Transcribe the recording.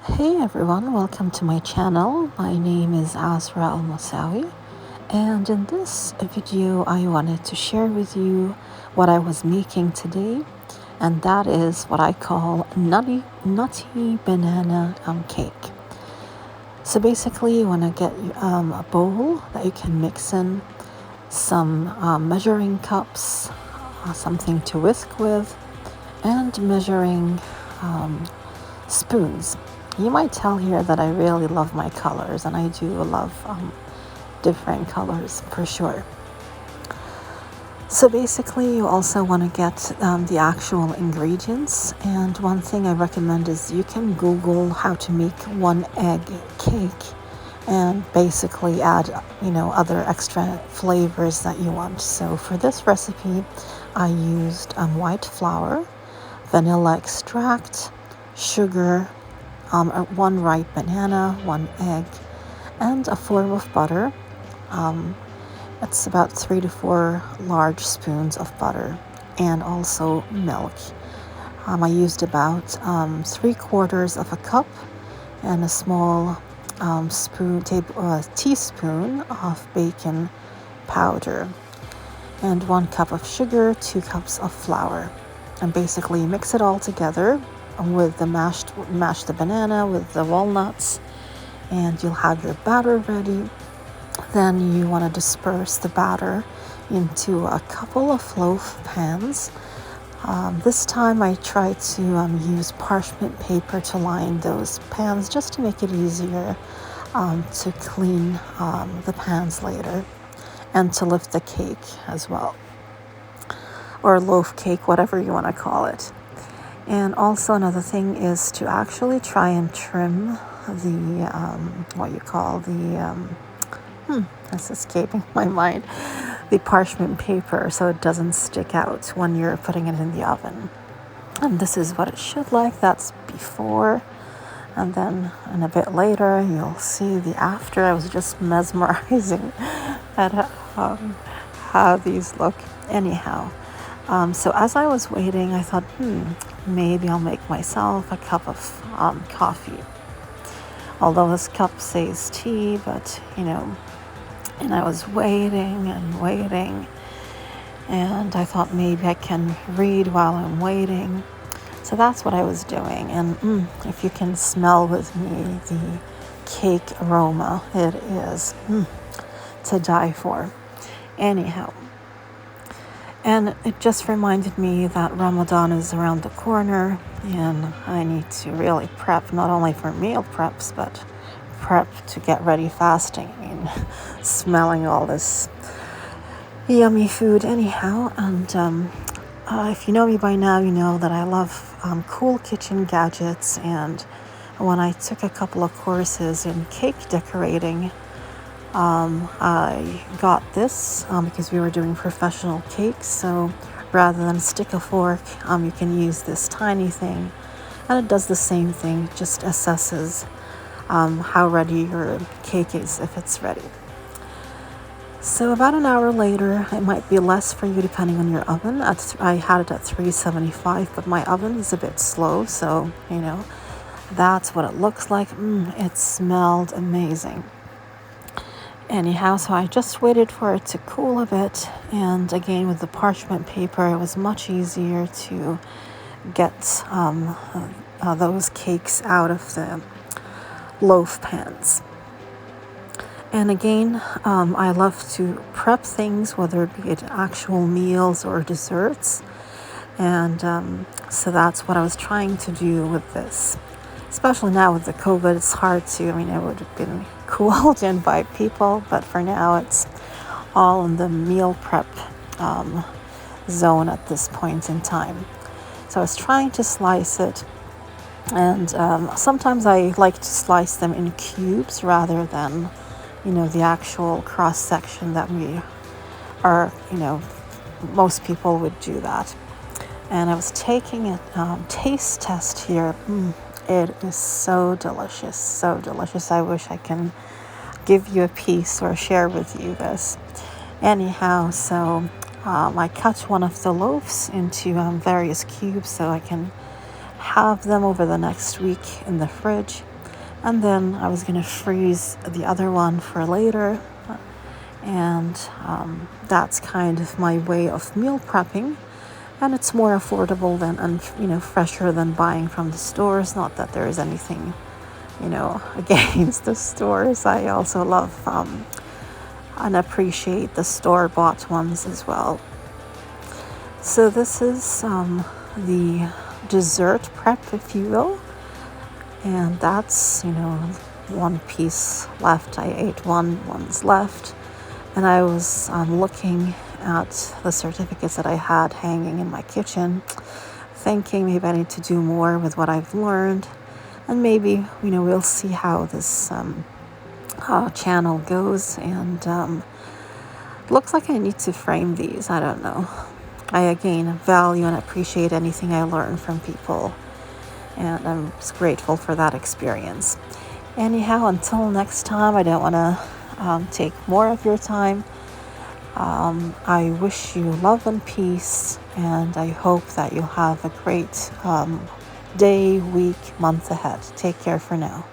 Hey everyone, welcome to my channel. My name is Al-Mosawie, and in this video I wanted to share with you what I was making today, and that is what I call nutty banana cake. So basically you want to get a bowl that you can mix in some measuring cups, something to whisk with, and measuring spoons. You might tell here that I really love my colors, and I do love different colors for sure. So basically you also want to get the actual ingredients, and one thing I recommend is you can Google how to make 1 egg cake and basically add other extra flavors that you want. So for this recipe I used white flour, vanilla extract, sugar, 1 ripe banana, 1 egg, and a form of butter. It's about 3 to 4 large spoons of butter, and also milk. I used about 3/4 of a cup and a small teaspoon of baking powder, and 1 cup of sugar, 2 cups of flour. And basically mix it all together with the mash the banana with the walnuts, and you'll have your batter ready. Then you want to disperse the batter into a couple of loaf pans. This time I tried to use parchment paper to line those pans just to make it easier to clean the pans later, and to lift the cake as well, or loaf cake, whatever you want to call it. And also another thing is to actually try and trim the that's escaping my mind, the parchment paper, so it doesn't stick out when you're putting it in the oven. And this is what it should like. That's before, and then in a bit later you'll see the after. I was just mesmerizing at how these look. Anyhow, so as I was waiting, I thought, maybe I'll make myself a cup of coffee. Although this cup says tea, but and I was waiting and waiting, and I thought maybe I can read while I'm waiting. So that's what I was doing, and if you can smell with me the cake aroma, it is to die for. Anyhow, and it just reminded me that Ramadan is around the corner, and I need to really prep, not only for meal preps, but prep to get ready fasting. I mean, smelling all this yummy food. Anyhow, and if you know me by now, you know that I love cool kitchen gadgets, and when I took a couple of courses in cake decorating, I got this because we were doing professional cakes. So rather than stick a fork, you can use this tiny thing, and it does the same thing, just assesses how ready your cake is, if it's ready. So about an hour later, it might be less for you depending on your oven. I had it at 375, but my oven is a bit slow, so that's what it looks like. It smelled amazing. Anyhow, so I just waited for it to cool a bit, and again with the parchment paper it was much easier to get those cakes out of the loaf pans. And again, I love to prep things, whether it be actual meals or desserts, and so that's what I was trying to do with this. Especially now with the COVID, it's hard to, it would have been cool to invite people, but for now it's all in the meal prep zone at this point in time. So I was trying to slice it, and sometimes I like to slice them in cubes rather than the actual cross section that we are, most people would do that. And I was taking a taste test here. It is so delicious, so delicious. I wish I can give you a piece or share with you this. Anyhow, so I cut one of the loaves into various cubes so I can have them over the next week in the fridge. And then I was going to freeze the other one for later. And that's kind of my way of meal prepping. And it's more affordable than, and fresher than buying from the stores. Not that there is anything, against the stores. I also love and appreciate the store-bought ones as well. So this is the dessert prep, if you will. And that's, one piece left. I ate one's left. And I was looking at the certificates that I had hanging in my kitchen, thinking maybe I need to do more with what I've learned. And maybe, we'll see how this channel goes. And looks like I need to frame these. I don't know. I, again, value and appreciate anything I learn from people. And I'm just grateful for that experience. Anyhow, until next time, I don't want to take more of your time. I wish you love and peace, and I hope that you'll have a great day, week, month ahead. Take care for now.